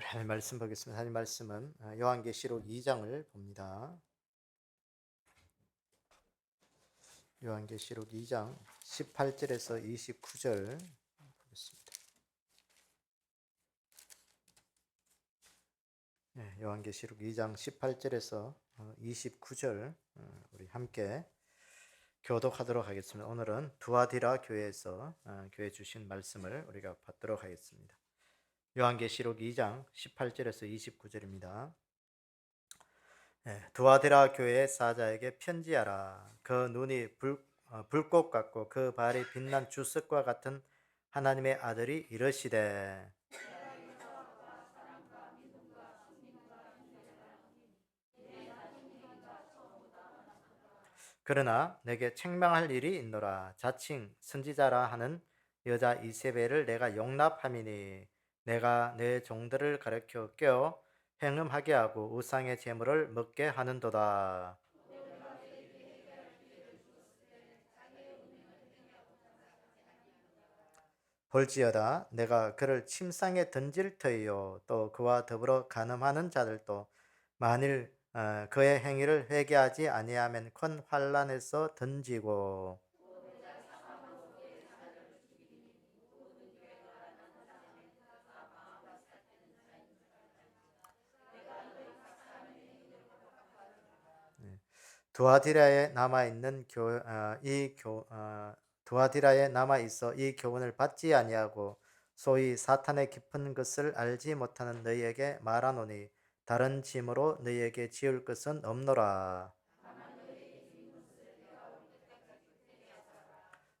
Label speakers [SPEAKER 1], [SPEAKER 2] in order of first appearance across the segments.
[SPEAKER 1] 하나님 말씀 보겠습니다. 하나님 말씀은 요한계시록 2장을 봅니다. 요한계시록 2장 18절에서 29절 보겠습니다. 요한계시록 2장 18절에서 29절 우리 함께 교독하도록 하겠습니다. 오늘은 두아디라 교회에서 교회 주신 말씀을 우리가 받도록 하겠습니다. 요한계시록 2장 18절에서 29절입니다. 두아디라 교회의 사자에게 편지하라. 그 눈이 불꽃 같고 그 발이 빛난 주석과 같은 하나님의 아들이 이르시되, 그러나 내게 책망할 일이 있노라. 자칭 선지자라 하는 여자 이세벨을 내가 용납함이니 내가 내 종들을 가르쳐 깨어 행음하게 하고 우상의 제물을 먹게 하는도다. 볼지어다 내가 그를 침상에 던질 터이요 또 그와 더불어 간음하는 자들도 만일 그의 행위를 회개하지 아니하면 큰 환란에서 던지고, 두아디라에 남아 있는 두아디라에 남아 있어 이 교훈을 받지 아니하고 소위 사탄의 깊은 것을 알지 못하는 너희에게 말하노니 다른 짐으로 너희에게 지을 것은 없노라.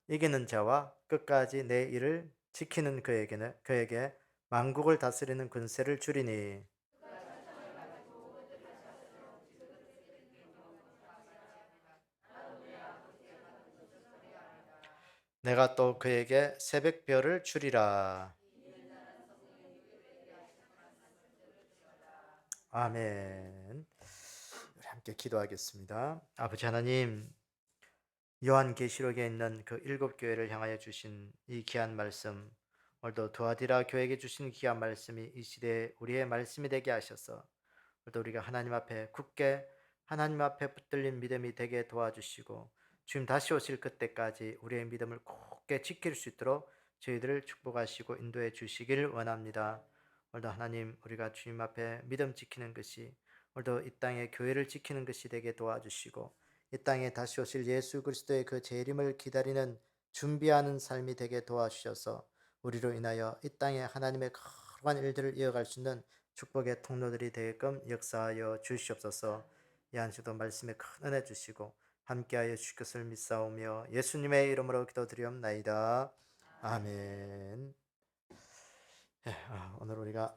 [SPEAKER 1] 이기는 자와 끝까지 내 일을 지키는 그에게 만국을 다스리는 권세를 주리니 내가 또 그에게 새벽별을 주리라. 아멘. 우리 함께 기도하겠습니다. 아버지 하나님, 요한계시록에 있는 그 일곱 교회를 향하여 주신 이 귀한 말씀, 오늘도 두아디라 교회에게 주신 귀한 말씀이 이 시대에 우리의 말씀이 되게 하셔서 오늘도 우리가 하나님 앞에 굳게 하나님 앞에 붙들린 믿음이 되게 도와주시고 주님 다시 오실 그때까지 우리의 믿음을 굳게 지킬 수 있도록 저희들을 축복하시고 인도해 주시길 원합니다. 오늘도 하나님, 우리가 주님 앞에 믿음 지키는 것이 오늘도 이 땅의 교회를 지키는 것이 되게 도와주시고 이 땅에 다시 오실 예수 그리스도의 그 재림을 기다리는 준비하는 삶이 되게 도와주셔서 우리로 인하여 이 땅에 하나님의 거룩한 일들을 이어갈 수 있는 축복의 통로들이 되게끔 역사하여 주시옵소서. 이 한주도 말씀에 큰 은혜 주시고 함께하여 주실 것을 믿사오며 예수님의 이름으로 기도드리옵나이다. 아멘. 오늘 우리가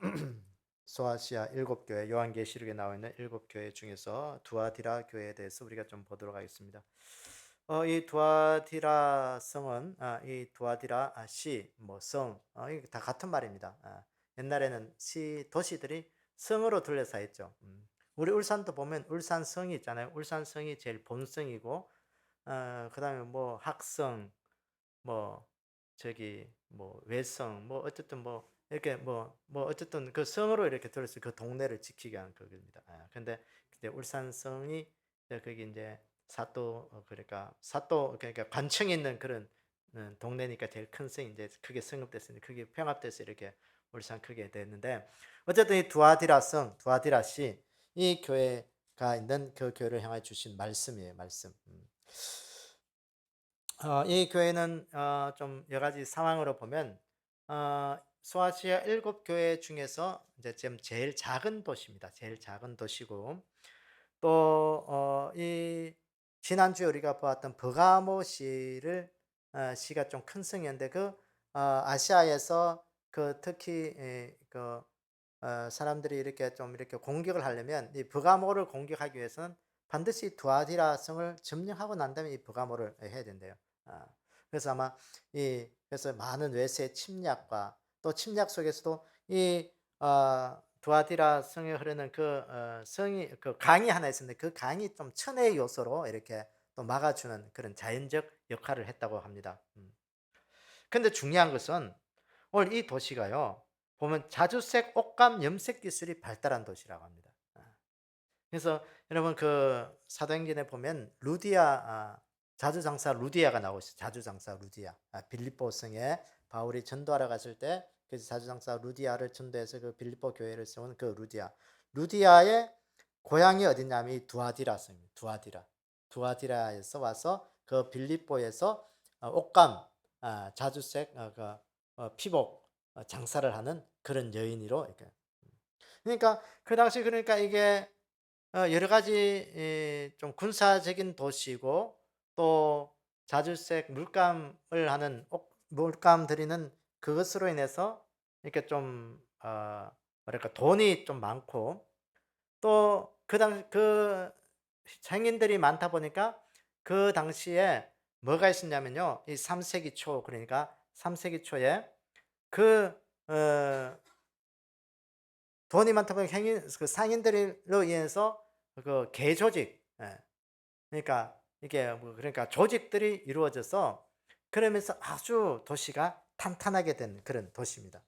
[SPEAKER 1] 소아시아 일곱 교회, 요한계시록에 나와 있는 일곱 교회 중에서 두아디라 교회에 대해서 우리가 좀 보도록 하겠습니다. 이 두아디라 성은 이 두아디라 시, 성, 이게 다 같은 말입니다. 옛날에는 도시들이 성으로 둘러싸 있죠. 우리 울산도 보면 울산성이 있잖아요. 울산성이 제일 본성이고, 그다음에 뭐 학성, 뭐 뭐 외성, 뭐 어쨌든 뭐 이렇게 뭐 어쨌든 그 성으로 이렇게 둘러서 그 동네를 지키게 하는 그겁니다. 근데 그때 울산성이 거기 이제 사또, 그러니까 사또, 그러니까 관청이 있는 그런 동네니까 제일 큰 성이 이제 크게 성읍됐으니 크게 평합돼서 이렇게 울산 크게 됐는데, 어쨌든 이 두아디라 성, 두아디라 시, 이 교회가 있는 그 교회를 향해 주신 말씀이에요. 말씀. 이 교회는 좀 여러 가지 상황으로 보면 소아시아 일곱 교회 중에서 이제 지금 제일 작은 도시입니다. 제일 작은 도시고, 또 이 지난주에 우리가 보았던 버가모 시가 좀 큰 성이었는데 그 아시아에서 그 특히 사람들이 이렇게 좀 이렇게 공격을 하려면 이 버가모를 공격하기 위해서는 반드시 두아디라 성을 점령하고 난 다음에 이 버가모를 해야 된대요. 아, 그래서 아마 그래서 많은 외세 침략과 또 침략 속에서도 이 두아디라 성에 흐르는 성이 그 강이 하나 있었는데 그 강이 좀 천혜의 요소로 이렇게 또 막아주는 그런 자연적 역할을 했다고 합니다. 근데 중요한 것은 오늘 이 도시가요, 보면 자주색 옷감 염색 기술이 발달한 도시라고 합니다. 그래서 여러분 그 사도행전에 보면 자주장사 루디아가 나오고 있어요. 자주장사 루디아. 빌립보 성에 바울이 전도하러 갔을 때 그래서 자주장사 루디아를 전도해서 그 빌립보 교회를 세운 그 루디아. 루디아의 고향이 어디냐면 이 두아디라 성입니다. 두아디라에서 와서 그 빌립보에서 옷감, 자주색 피복 장사를 하는 그런 여인으로 이렇게. 그러니까 그 당시 그러니까 이게 여러 가지 좀 군사적인 도시고 또 자주색 물감을 하는 물감 들이는 그것으로 인해서 이렇게 좀 뭐랄까 돈이 좀 많고 또 그 상인들이 많다 보니까 그 당시에 뭐가 있었냐면요. 이 3세기 초 그러니까 3세기 초에 그 돈이 많다 보니까 그 상인들로 인해서 그 계조직, 그러니까 이게 뭐 그러니까 조직들이 이루어져서 그러면서 아주 도시가 탄탄하게 된 그런 도시입니다.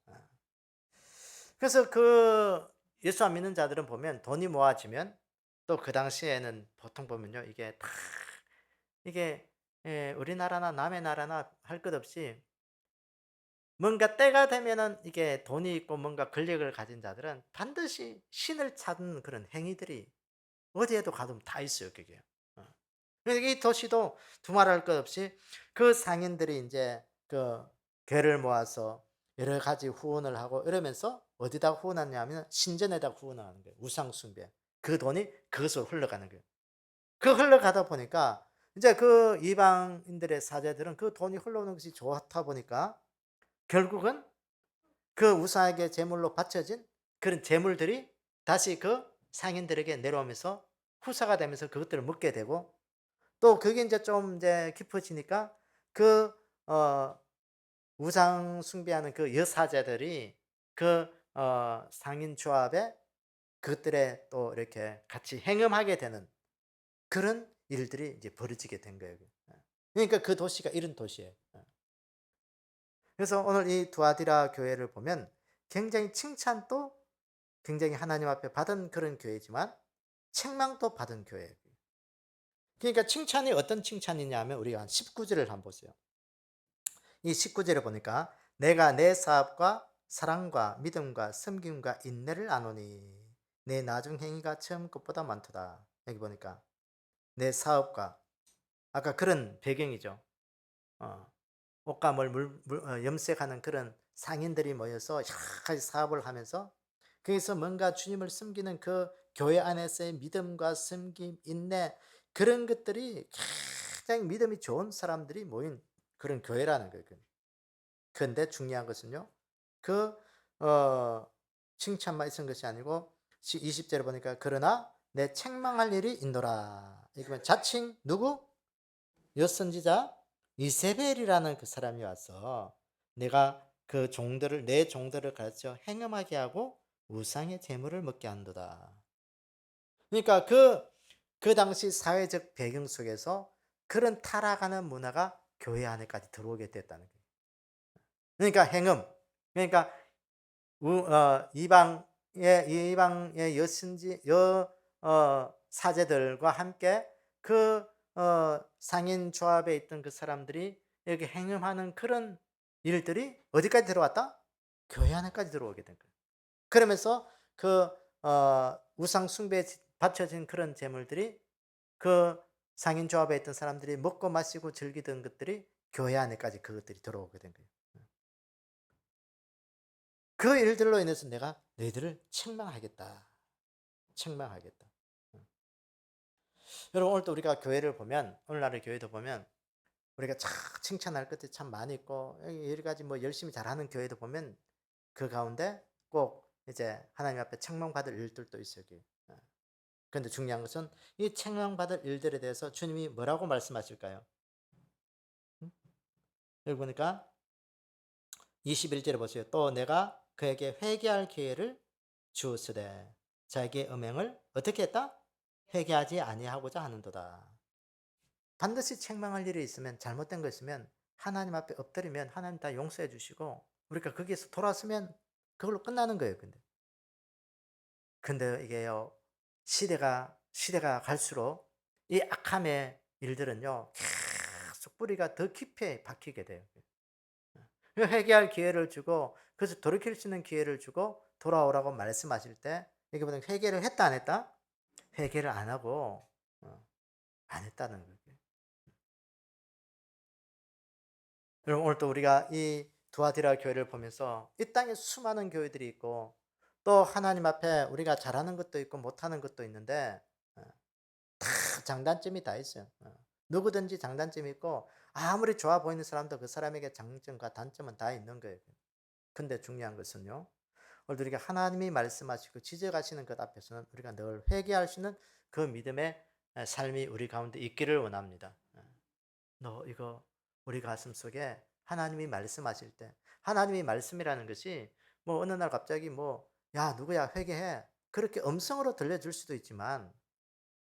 [SPEAKER 1] 그래서 그 예수 안 믿는 자들은 보면 돈이 모아지면 또 그 당시에는 보통 보면요 이게 다 이게 우리나라나 남의 나라나 할 것 없이 뭔가 때가 되면은 이게 돈이 있고 뭔가 권력을 가진 자들은 반드시 신을 찾는 그런 행위들이 어디에도 가도 다 있어요, 그게. 어. 그러니까 이 도시도 두말할 것 없이 그 상인들이 이제 그 괴를 모아서 여러 가지 후원을 하고 이러면서 어디다 후원하냐면 신전에다 후원하는 거예요. 우상 숭배. 그 돈이 그것으로 흘러가는 거예요. 그 흘러가다 보니까 이제 그 이방인들의 사제들은 그 돈이 흘러오는 것이 좋다 보니까 결국은 그 우상에게 제물로 바쳐진 그런 제물들이 다시 그 상인들에게 내려오면서 후사가 되면서 그것들을 먹게 되고 또 그게 이제 좀 이제 깊어지니까 그 우상 숭배하는 그 여사제들이 그 상인 조합에 그것들에 또 이렇게 같이 행음하게 되는 그런 일들이 이제 벌어지게 된 거예요. 그러니까 그 도시가 이런 도시예요. 그래서 오늘 이 두아디라 교회를 보면 굉장히 칭찬도 굉장히 하나님 앞에 받은 그런 교회지만 책망도 받은 교회예요. 그러니까 칭찬이 어떤 칭찬이냐면 우리가 한 19절을 한번 보세요. 이 19절을 보니까 내가 내 사업과 사랑과 믿음과 섬김과 인내를 아노니 내 나중 행위가 처음 것보다 많도다. 여기 보니까 내 사업과 아까 그런 배경이죠. 어, 옷감을 염색하는 그런 상인들이 모여서 여러 가지 사업을 하면서 거기서 뭔가 주님을 섬기는 그 교회 안에서의 믿음과 섬김, 인내 그런 것들이 굉장히 믿음이 좋은 사람들이 모인 그런 교회라는 거예요. 그런데 중요한 것은요. 그 칭찬만 있은 것이 아니고 20절에 보니까 그러나 내 책망할 일이 있노라. 이거면 자칭 누구? 여선지자 이세벨이라는 그 사람이 와서 내가 그 종들을 내 종들을 가르쳐 행음하게 하고 우상의 재물을 먹게 한도다. 그러니까 그 당시 사회적 배경 속에서 그런 타락하는 문화가 교회 안에까지 들어오게 됐다는 거예요. 그러니까 행음, 그러니까 이방의 여신지 사제들과 함께 그 상인 조합에 있던 그 사람들이 이렇게 행음하는 그런 일들이 어디까지 들어왔다? 교회 안에까지 들어오게 된 거예요. 그러면서 그 우상 숭배에 바쳐진 그런 재물들이 그 상인 조합에 있던 사람들이 먹고 마시고 즐기던 것들이 교회 안에까지 그것들이 들어오게 된 거예요. 그 일들로 인해서 내가 너희들을 책망하겠다. 책망하겠다. 여러분 오늘도 우리가 교회를 보면 오늘날의 교회도 보면 우리가 참 칭찬할 것들이 참 많이 있고 여러 가지 뭐 열심히 잘하는 교회도 보면 그 가운데 꼭 이제 하나님 앞에 책망받을 일들도 있어요. 그런데 중요한 것은 이 책망받을 일들에 대해서 주님이 뭐라고 말씀하실까요? 여기 보니까 21절에 보세요. 또 내가 그에게 회개할 기회를 주었으되 자기의 음행을 어떻게 했다? 회개하지 아니하고자 하는도다. 반드시 책망할 일이 있으면 잘못된 거 있으면 하나님 앞에 엎드리면 하나님 다 용서해 주시고 우리가 거기에서 돌아서면 그걸로 끝나는 거예요. 근데 이게요. 시대가 갈수록 이 악함의 일들은요. 계속 뿌리가 더 깊이 박히게 돼요. 회개할 기회를 주고 그래서 돌이킬 수 있는 기회를 주고 돌아오라고 말씀하실 때 이게 보면 회개를 했다 안 했다? 회개를 안 하고 안 했다는 거예요. 여러분 오늘 또 우리가 이 두아디라 교회를 보면서 이 땅에 수많은 교회들이 있고 또 하나님 앞에 우리가 잘하는 것도 있고 못하는 것도 있는데 어, 다 장단점이 다 있어요. 누구든지 장단점이 있고 아무리 좋아 보이는 사람도 그 사람에게 장점과 단점은 다 있는 거예요. 근데 중요한 것은요. 오늘 우리가 하나님이 말씀하시고 지적하시는 것 앞에서는 우리가 늘 회개할 수 있는 그 믿음의 삶이 우리 가운데 있기를 원합니다. 너 이거 우리 가슴 속에 하나님이 말씀하실 때 하나님이 말씀이라는 것이 뭐 어느 날 갑자기 뭐 야 누구야 회개해 그렇게 음성으로 들려줄 수도 있지만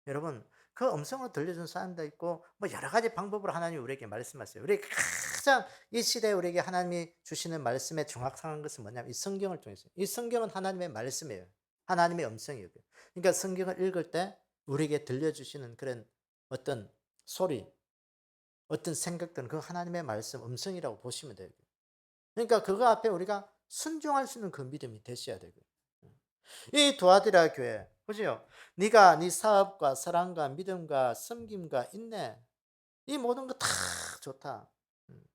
[SPEAKER 1] 여러분 그 음성으로 들려준 사람도 있고 뭐 여러 가지 방법으로 하나님이 우리에게 말씀하세요. 우리 가장 이 시대에 우리에게 하나님이 주시는 말씀의 정확한 것은 뭐냐면 이 성경을 통해서 이 성경은 하나님의 말씀이에요. 하나님의 음성이에요. 그러니까 성경을 읽을 때 우리에게 들려주시는 그런 어떤 소리 어떤 생각들은 그 하나님의 말씀 음성이라고 보시면 돼요. 그러니까 그거 앞에 우리가 순종할 수 있는 그 믿음이 되셔야 되고 이 도아디라 교회 보세요. 네가 네 사업과 사랑과 믿음과 섬김과 인내 이 모든 거 다 좋다. 음.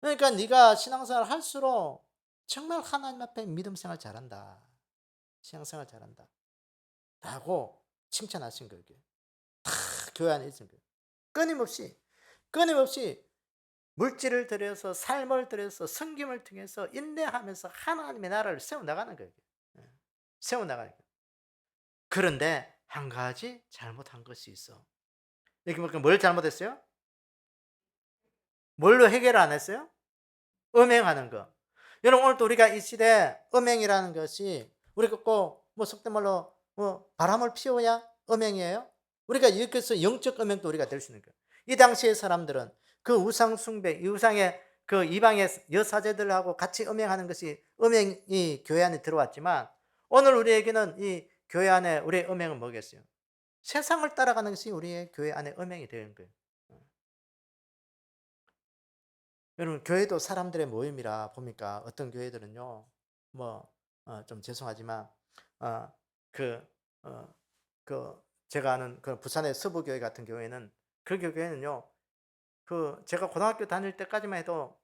[SPEAKER 1] 그러니까 네가 신앙생활 할수록 정말 하나님 앞에 믿음 생활 잘한다. 신앙생활 잘한다. 라고 칭찬하신 거예요. 다 교회 안에 있는 거예요. 끊임없이 끊임없이 물질을 들여서 삶을 들여서 섬김을 통해서 인내하면서 하나님의 나라를 세워나가는 거예요. 예. 세워나가는 거예요. 그런데 한 가지 잘못한 것이 있어. 이렇게 보니까 뭘 잘못했어요? 뭘로 해결을 안 했어요? 음행하는 거. 여러분 오늘 또 우리가 이 시대에 음행이라는 것이 우리가 꼭뭐 속된 말로 뭐 바람을 피워야 음행이에요? 우리가 이렇게해서 영적 음행도 우리가 될 수 있는 거예요. 이 당시의 사람들은 그 우상 숭배, 이 우상의 그 이방의 여사제들하고 같이 음행하는 것이 음행이 교회 안에 들어왔지만 오늘 우리에게는 이 교회 안에 우리의 음행은 뭐겠어요? 세상을 따라가는 것이 우리의 교회 안에 음행이 되는 거예요. 여러분 교회도 사람들의 모임이라 보니까 어떤 교회들은요. 뭐 좀 죄송하지만 어 그 어 그 제가 아는 그 부산의 서부교회 같은 경우에는 그 교회는요. 그 제가 고등학교 다닐 때까지만 해도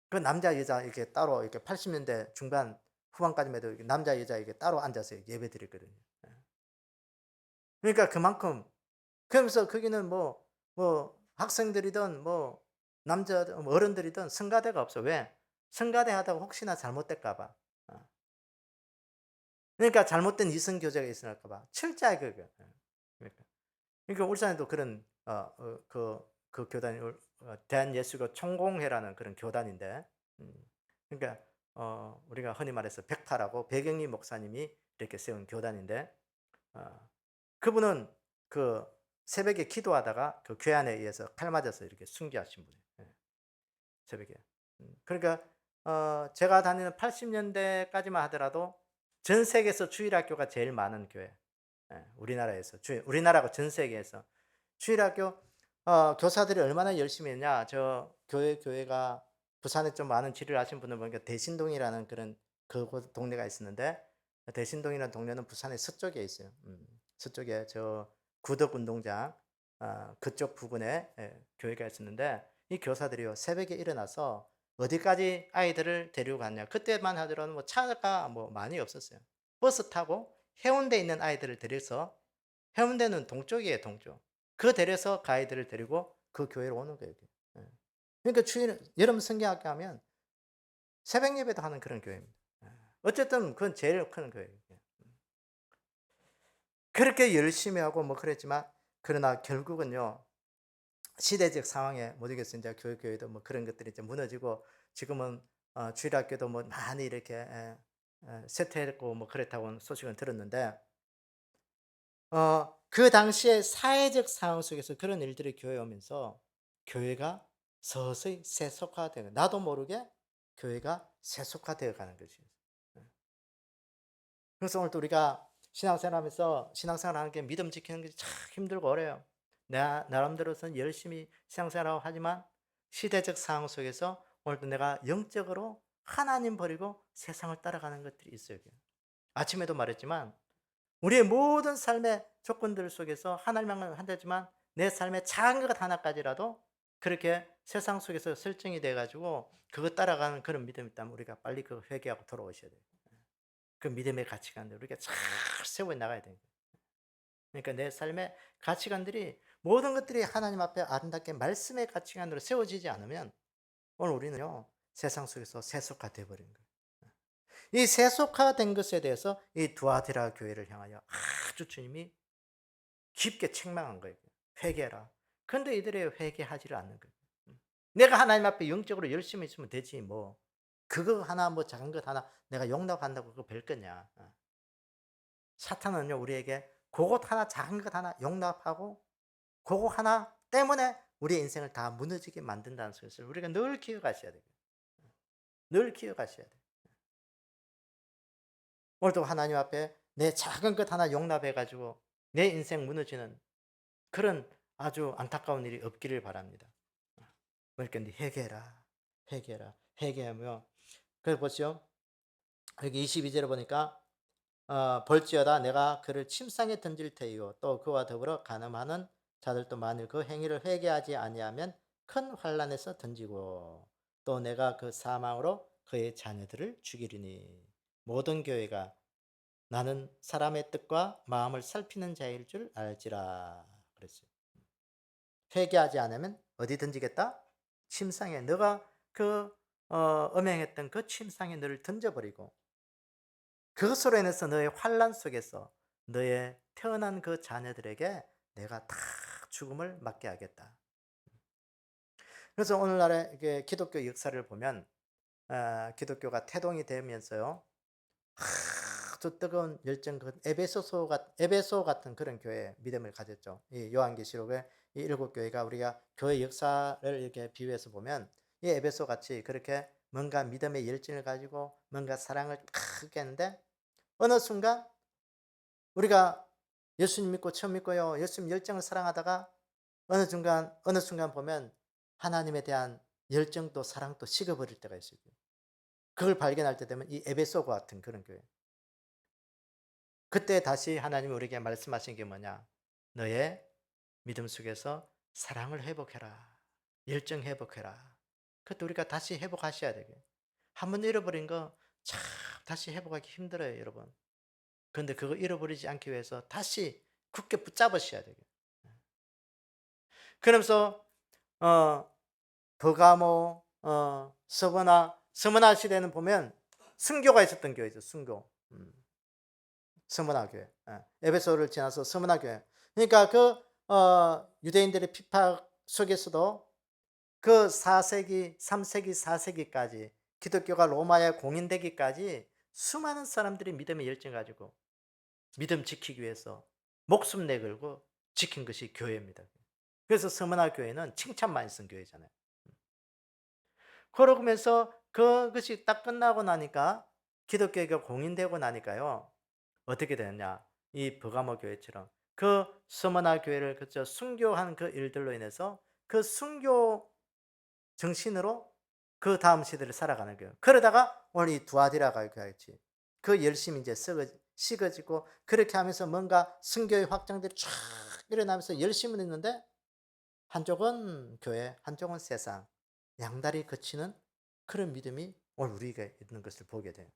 [SPEAKER 1] 그 남자 여자 이렇게 따로 이렇게 80년대 중반 후반까지만 해도 이렇게 남자 여자 이렇게 따로 앉아서 예배드렸거든요. 예. 그러니까 그만큼 그러면서 거기는 뭐 학생들이든 뭐 남자 뭐 어른들이든 성가대가 없어. 왜? 성가대 하다가 혹시나 잘못될까 봐. 어. 그러니까 잘못된 이성 교제가 있을까 봐. 철저하게 그거. 그러니까. 그러니까 울산에도 그런 그 교단이 대한예수교 총공회라는 그런 교단인데 음 그러니까 우리가 흔히 말해서 백파라고 백영리 목사님이 이렇게 세운 교단인데 어 그분은 그 새벽에 기도하다가 그 괴한에 의해서 칼 맞아서 이렇게 순교하신 분이에요. 예, 새벽에. 그러니까 제가 다니는 80년대까지만 하더라도 전 세계에서 주일학교가 제일 많은 교회. 예, 우리나라에서 우리나라고 전 세계에서 주일학교 교사들이 얼마나 열심히 했냐. 저 교회가 부산에 좀 많은 지리를 아신 분들 보니까 대신동이라는 그런 동네가 있었는데 대신동이라는 동네는 부산의 서쪽에 있어요. 서쪽에 저 구덕운동장 그쪽 부근에 교회가 있었는데 이 교사들이요 새벽에 일어나서 어디까지 아이들을 데리고 갔냐. 그때만 하더라도 뭐 차가 뭐 많이 없었어요. 버스 타고 해운대에 있는 아이들을 데려서 해운대는 동쪽이에요, 동쪽. 그 데려서 그 아이들을 데리고 그 교회로 오는 거예요. 예. 그러니까 여러분 성경학교 하면 새벽 예배도 하는 그런 교회입니다. 예. 어쨌든 그건 제일 큰 교회예요. 예. 그렇게 열심히 하고 뭐 그랬지만 그러나 결국은요. 시대적 상황에 못 이겨서 이제 교회도 뭐 그런 것들이 이제 무너지고 지금은 주일학교도 뭐 많이 이렇게 쇠퇴했고 뭐 그랬다고 소식은 들었는데 그 당시에 사회적 상황 속에서 그런 일들이 교회에 오면서 교회가 서서히 세속화되고 나도 모르게 교회가 세속화되어 가는 것이에요. 그래서 오늘도 우리가 신앙생활하면서 신앙생활하는 게 믿음 지키는 게 참 힘들고 어려요. 내가 나름대로서는 열심히 신앙생활하고 하지만 시대적 상황 속에서 오늘도 내가 영적으로 하나님 버리고 세상을 따라가는 것들이 있어요. 아침에도 말했지만 우리의 모든 삶의 조건들 속에서 하나님만 한다지만 내 삶의 작은 것 하나까지라도 그렇게 세상 속에서 설정이 돼가지고 그거 따라가는 그런 믿음이 있다면 우리가 빨리 그 회개하고 돌아오셔야 돼요. 그 믿음의 가치관들 우리가 잘 세워 나가야 돼요. 그러니까 내 삶의 가치관들이 모든 것들이 하나님 앞에 아름답게 말씀의 가치관으로 세워지지 않으면 오늘 우리는요 세상 속에서 세속화 돼버린 거예요. 이 세속화된 것에 대해서 이 두아디라 교회를 향하여 아주 주님이 깊게 책망한 거예요. 회개해라. 그런데 이들이 회개하지를 않는 거예요. 내가 하나님 앞에 영적으로 열심히 있으면 되지 뭐. 그거 하나 뭐 작은 것 하나 내가 용납한다고 그거 별 거냐. 사탄은요 우리에게 그것 하나 작은 것 하나 용납하고 그거 하나 때문에 우리의 인생을 다 무너지게 만든다는 것을 우리가 늘 기억하셔야 돼요. 늘 기억하셔야 돼요. 오늘도 하나님 앞에 내 작은 것 하나 용납해가지고 내 인생 무너지는 그런 아주 안타까운 일이 없기를 바랍니다. 그러니까 회개해라. 회개해라. 회개하며 그래서 보시오. 여기 22절에 보니까 볼지어다 내가 그를 침상에 던질 테이요 또 그와 더불어 간음하는 자들도 만일 그 행위를 회개하지 아니하면 큰 환난에서 던지고 또 내가 그 사망으로 그의 자녀들을 죽이리니 모든 교회가 나는 사람의 뜻과 마음을 살피는 자일 줄 알지라 그랬어요. 회개하지 않으면 어디 던지겠다? 침상에 너가 그 음행했던 그 침상에 너를 던져버리고 그것으로 인해서 너의 환난 속에서 너의 태어난 그 자녀들에게 내가 다 죽음을 맞게 하겠다. 그래서 오늘날의 이게 기독교 역사를 보면 기독교가 태동이 되면서요 아주 뜨거운 열정, 에베소 같은 그런 교회 믿음을 가졌죠. 이 요한계시록의 이 일곱 교회가 우리가 교회 역사를 이렇게 비유해서 보면 이 에베소 같이 그렇게 뭔가 믿음의 열정을 가지고 뭔가 사랑을 크게 했는데 어느 순간 우리가 예수님 믿고 처음 믿고요. 예수님 열정을 사랑하다가 어느 순간 보면 하나님에 대한 열정도 사랑도 식어버릴 때가 있어요. 그걸 발견할 때 되면 이 에베소과 같은 그런 교회. 그때 다시 하나님이 우리에게 말씀하신 게 뭐냐? 너의 믿음 속에서 사랑을 회복해라. 열정 회복해라. 그것도 우리가 다시 회복하셔야 되게. 한번 잃어버린 거 참 다시 회복하기 힘들어요, 여러분. 그런데 그거 잃어버리지 않기 위해서 다시 굳게 붙잡으셔야 되게. 그러면서 어 버가모, 서머나 시대는 보면 순교가 있었던 교회죠, 순교. 서머나 교회. 에베소를 지나서 서머나 교회. 그러니까 그 유대인들의 핍박 속에서도 그 4세기, 3세기, 4세기까지 기독교가 로마에 공인되기까지 수많은 사람들이 믿음의 열정 가지고 믿음 지키기 위해서 목숨 내걸고 지킨 것이 교회입니다. 그래서 서머나 교회는 칭찬 많이 쓴 교회잖아요. 그러면서 그것이 딱 끝나고 나니까 기독교가 공인되고 나니까요. 어떻게 되느냐? 이 버가모 교회처럼 그 서머나 교회를 그저 순교한 그 일들로 인해서 그 순교 정신으로 그 다음 시대를 살아가는 거예요. 그러다가 오늘 이 두아디라 교회같이 그 열심히 이제 식어지고 그렇게 하면서 뭔가 순교의 확장들이 쫙 일어나면서 열심히 있는데 한쪽은 교회, 한쪽은 세상, 양다리 거치는 그런 믿음이 오늘 우리에게 있는 것을 보게 돼요.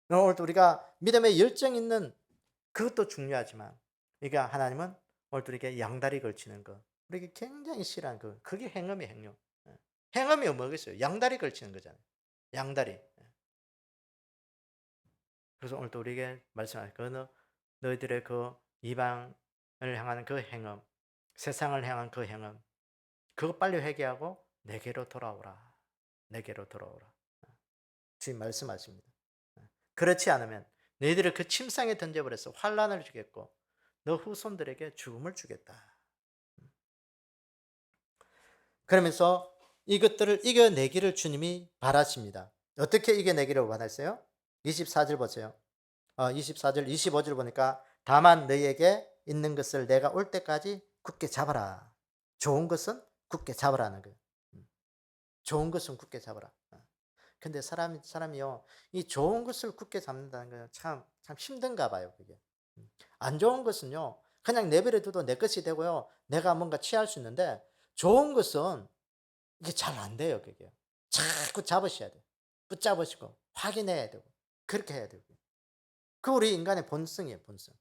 [SPEAKER 1] 오늘 우리가 믿음의 열정 있는 그것도 중요하지만 이게 하나님은 오늘 우리에게 양다리 걸치는 거 우리에게 굉장히 싫어하는 그게 행음이 행요. 행음이 뭐겠어요? 양다리 걸치는 거잖아요. 양다리. 그래서 오늘도 우리에게 말씀하실 그 너희들의 그 이방을 향하는 그 행음, 세상을 향한 그 행음, 그거 빨리 회개하고 내게로 돌아오라. 내게로 돌아오라. 주님 말씀하십니다. 그렇지 않으면 너희들을 그 침상에 던져버려서 환란을 주겠고 너 후손들에게 죽음을 주겠다. 그러면서 이것들을 이겨내기를 주님이 바라십니다. 어떻게 이겨내기를 원하세요? 24절 보세요. 24절, 25절 보니까 다만 너희에게 있는 것을 내가 올 때까지 굳게 잡아라. 좋은 것은 굳게 잡으라는 거예요. 좋은 것은 굳게 잡아라. 근데 사람이요, 이 좋은 것을 굳게 잡는다는 건 참 힘든가 봐요, 그게. 안 좋은 것은요, 그냥 내버려 둬도 내 것이 되고요, 내가 뭔가 취할 수 있는데, 좋은 것은 이게 잘 안 돼요, 그게. 자꾸 잡으셔야 돼요. 붙잡으시고, 확인해야 되고, 그렇게 해야 되고. 그 우리 인간의 본성이에요, 본성.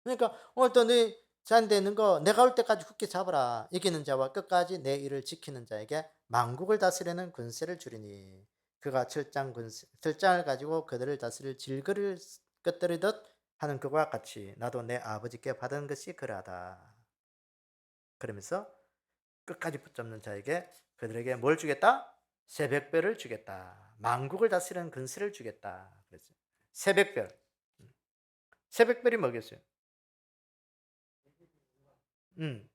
[SPEAKER 1] 그러니까 오늘 또 너희 자한테 있는 거 내가 올 때까지 굳게 잡아라. 이기는 자와 끝까지 내 일을 지키는 자에게 만국을 다스리는 권세를 주리니 그가 철장을 가지고 그들을 다스릴 질그를 끄트리듯 하는 그와 같이 나도 내 아버지께 받은 것이 그러하다. 그러면서 끝까지 붙잡는 자에게 그들에게 뭘 주겠다? 새벽별을 주겠다. 만국을 다스리는 권세를 주겠다. 그랬어요. 새벽별. 새벽별이 뭐겠어요? 음.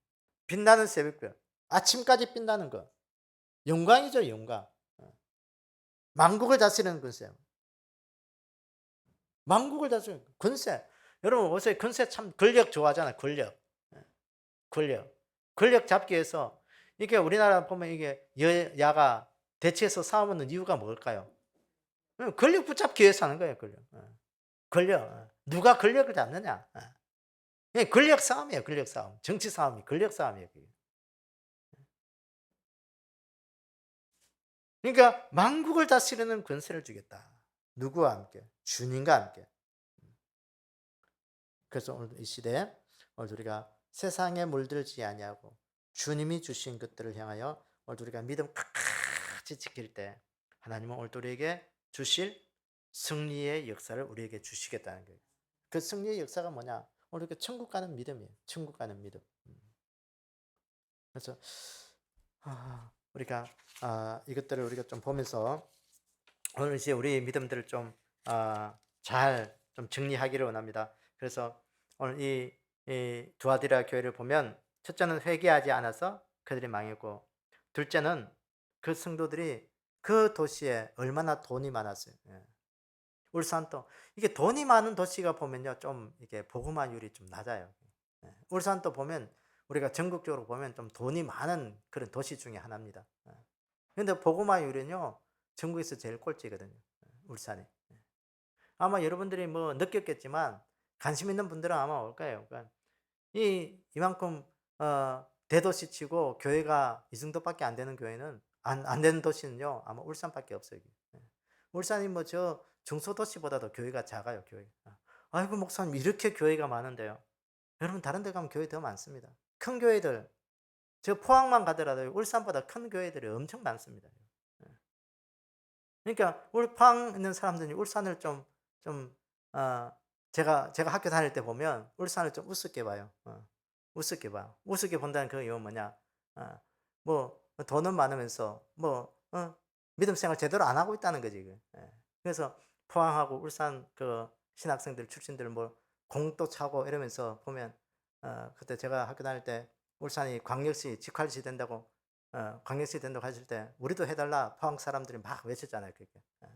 [SPEAKER 1] 빛나는 새벽별. 아침까지 빛나는 거. 영광이죠, 영광. 만국을 다스리는 권세. 만국을 다스리는 권세. 여러분, 요새 권세 참 권력 좋아하잖아요, 권력. 예, 권력. 권력 잡기 위해서 이게 우리나라 보면 이게 여야가 대치해서 싸우는 이유가 뭘까요? 권력 붙잡기 위해서 하는 거예요, 권력. 권력. 누가 권력을 잡느냐. 권력 싸움이에요, 권력 싸움. 정치 싸움이 권력 싸움이에요, 그게. 그러니까 만국을 다스리는 권세를 주겠다. 누구와 함께? 주님과 함께. 그래서 오늘 이 시대에 오늘 우리가 세상에 물들지 아니하고 주님이 주신 것들을 향하여 오늘 우리가 믿음 끝까지 지킬 때 하나님은 오늘 우리에게 주실 승리의 역사를 우리에게 주시겠다는 거예요. 그 승리의 역사가 뭐냐? 오늘 이렇게 천국 가는 믿음이에요. 천국 가는 믿음. 그래서 우리가 이것들을 우리가 좀 보면서 오늘 이제 우리 믿음들을 좀 잘 좀 정리하기를 원합니다. 그래서 오늘 이 두아디라 교회를 보면 첫째는 회개하지 않아서 그들이 망했고, 둘째는 그 성도들이 그 도시에 얼마나 돈이 많았어요. 예. 울산도 이게 돈이 많은 도시가 보면요 좀 이게 복음화율이 좀 낮아요. 예. 울산도 보면 우리가 전국적으로 보면 좀 돈이 많은 그런 도시 중에 하나입니다. 그런데 복음화율은요 전국에서 제일 꼴찌거든요. 울산이. 아마 여러분들이 뭐 느꼈겠지만 관심 있는 분들은 아마 올 거예요. 그러니까 이만큼 대도시치고 교회가 이 정도밖에 안 되는 교회는 안 되는 도시는요 아마 울산밖에 없어요. 예. 울산이 뭐 저 중소도시보다도 교회가 작아요. 교회. 아이고 목사님 이렇게 교회가 많은데요. 여러분 다른 데 가면 교회 더 많습니다. 큰 교회들 저 포항만 가더라도 울산보다 큰 교회들이 엄청 많습니다. 예. 그러니까 우리 포항 있는 사람들이 울산을 좀 제가 학교 다닐 때 보면 울산을 좀 우습게 봐요. 우습게 봐요. 우습게 본다는 그 이유는 뭐냐? 뭐 돈은 많으면서 믿음 생활 제대로 안 하고 있다는 거지. 예. 그래서 포항하고 울산 그 신학생들 출신들 뭐 공도 차고 이러면서 보면 그때 제가 학교 다닐 때 울산이 광역시 직할시 된다고 광역시 된다고 하실 때 우리도 해달라 포항 사람들이 막 외쳤잖아요. 그게. 예.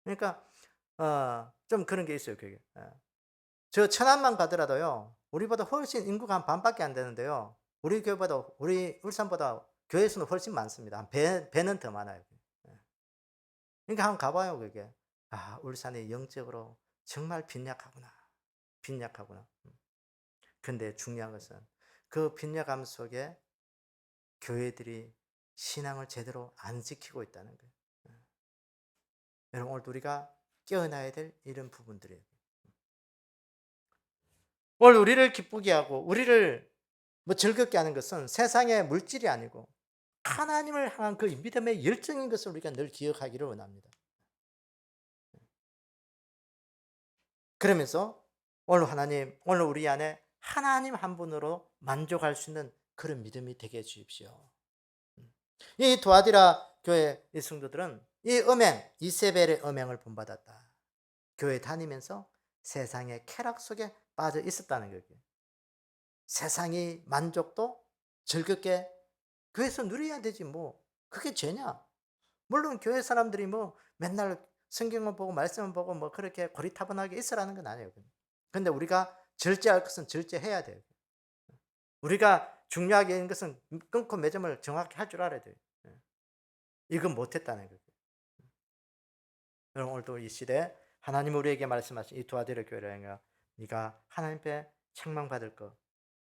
[SPEAKER 1] 그러니까 좀 그런 게 있어요. 그게. 예. 저 천안만 가더라도요. 우리보다 훨씬 인구가 한 반밖에 안 되는데요. 우리 울산보다 교회 수는 훨씬 많습니다. 한 배는 더 많아요. 예. 그러니까 한번 가봐요. 그게. 울산이 영적으로 정말 빈약하구나. 빈약하구나. 근데 중요한 것은 그 빈약함 속에 교회들이 신앙을 제대로 안 지키고 있다는 거예요. 여러분 오늘 우리가 깨어나야 될 이런 부분들이에요. 오늘 우리를 기쁘게 하고 우리를 뭐 즐겁게 하는 것은 세상의 물질이 아니고 하나님을 향한 그 믿음의 열정인 것을 우리가 늘 기억하기를 원합니다. 그러면서 오늘 우리 안에 하나님 한 분으로 만족할 수 있는 그런 믿음이 되게 해 주십시오. 이 도아디라 교회 의 성도들은 이 이세벨의 음행을 본받았다. 교회 다니면서 세상의 쾌락 속에 빠져 있었다는 거예요. 세상이 만족도 즐겁게 교회에서 누려야 되지 뭐. 그게 죄냐? 물론 교회 사람들이 뭐 맨날 성경만 보고 말씀만 보고 뭐 그렇게 고리타분하게 있으라는 건 아니에요. 근데 우리가 절제할 것은 절제해야 돼요. 우리가 중요하게 있는 것은 끊고 매점을 정확히 할 줄 알아야 돼요. 예. 이건 못했다는 거예요. 여러분 오늘도 이 시대 하나님 우리에게 말씀하신 이 두아디라 교회를 향해 네가 하나님 앞에 책망받을 거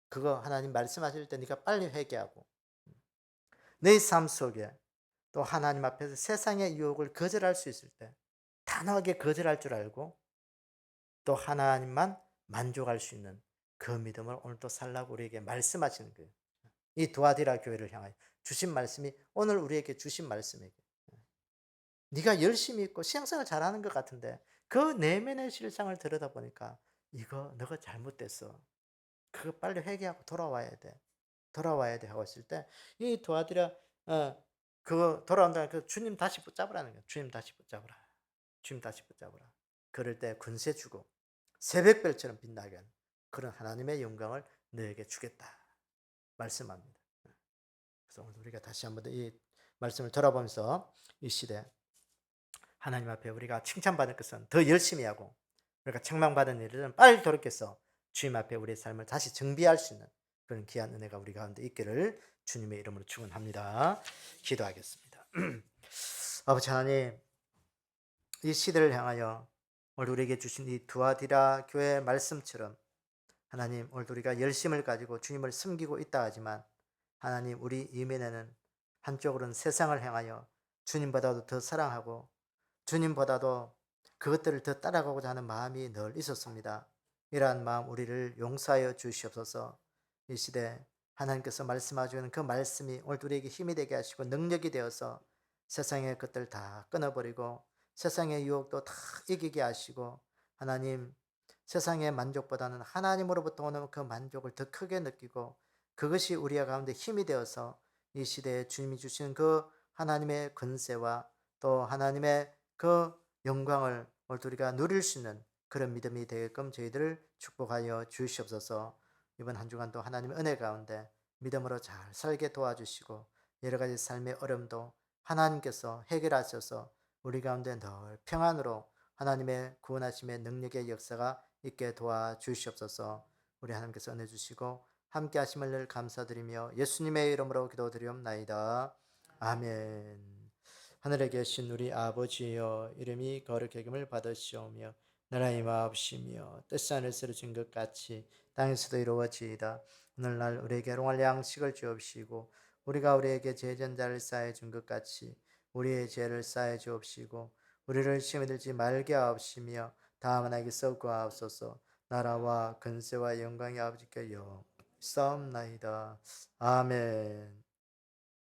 [SPEAKER 1] 그거 하나님 말씀하실 때 네가 빨리 회개하고 내 삶 속에 또 하나님 앞에서 세상의 유혹을 거절할 수 있을 때 단호하게 거절할 줄 알고 또 하나님만 만족할 수 있는 그 믿음을 오늘도 살라고 우리에게 말씀하시는 거예요. 이 두아디라 교회를 향하여 주신 말씀이 오늘 우리에게 주신 말씀이에요. 네가 열심히 있고 신앙생활 잘하는 것 같은데 그 내면의 실상을 들여다보니까 이거 너가 잘못됐어. 그거 빨리 회개하고 돌아와야 돼. 돌아와야 돼 하고 있을 때 이 도와드려 그거 돌아온다 그 주님 다시 붙잡으라는 거예요. 주님 다시 붙잡으라. 주님 다시 붙잡으라. 그럴 때 권세 주고 새벽별처럼 빛나게 하는 그런 하나님의 영광을 너에게 주겠다. 말씀합니다. 그래서 오늘 우리가 다시 한번 이 말씀을 돌아보면서 이 시대 하나님 앞에 우리가 칭찬받을 것은 더 열심히 하고 우리가 책망받은 일은 빨리 돌이켜서 주님 앞에 우리의 삶을 다시 정비할 수 있는 그런 귀한 은혜가 우리 가운데 있기를 주님의 이름으로 축원합니다. 기도하겠습니다. 아버지 하나님 이 시대를 향하여 오늘 우리에게 주신 이 두아디라 교회 말씀처럼 하나님 오늘 우리가 열심을 가지고 주님을 섬기고 있다 하지만 하나님 우리 이면에는 한쪽으로는 세상을 향하여 주님보다도 더 사랑하고 주님보다도 그것들을 더 따라가고자 하는 마음이 늘 있었습니다. 이러한 마음 우리를 용서하여 주시옵소서. 이 시대 하나님께서 말씀하시는 그 말씀이 오늘 우리에게 힘이 되게 하시고 능력이 되어서 세상의 것들 다 끊어버리고 세상의 유혹도 다 이기게 하시고 하나님 세상의 만족보다는 하나님으로부터 오는 그 만족을 더 크게 느끼고 그것이 우리 가운데 힘이 되어서 이 시대에 주님이 주시는 그 하나님의 권세와 또 하나님의 그 영광을 오늘 우리가 누릴 수 있는 그런 믿음이 되게끔 저희들을 축복하여 주시옵소서. 이번 한 주간도 하나님의 은혜 가운데 믿음으로 잘 살게 도와주시고 여러 가지 삶의 어려움도 하나님께서 해결하셔서 우리 가운데 늘 평안으로 하나님의 구원하심의 능력의 역사가 있게 도와주시옵소서. 우리 하나님께서 은혜 주시고 함께 하심을 늘 감사드리며 예수님의 이름으로 기도드리옵나이다. 아멘. 하늘에 계신 우리 아버지여 이름이 거룩히 여김을 받으시오며 나라의 마옵시며 뜻이 하늘에서 이루어진 것 같이 땅에서도 이루어지이다. 오늘날 우리에게 일용할 양식을 주옵시고 우리가 우리에게 죄진 자를 사해 준 것 같이 우리의 죄를 사해 주옵시고 우리를 시험에 들지 말게 하옵시며 다만 하게서 구하옵소서. 나라와 근세와 영광이 아버지께 영원히 싸움나이다. 아멘.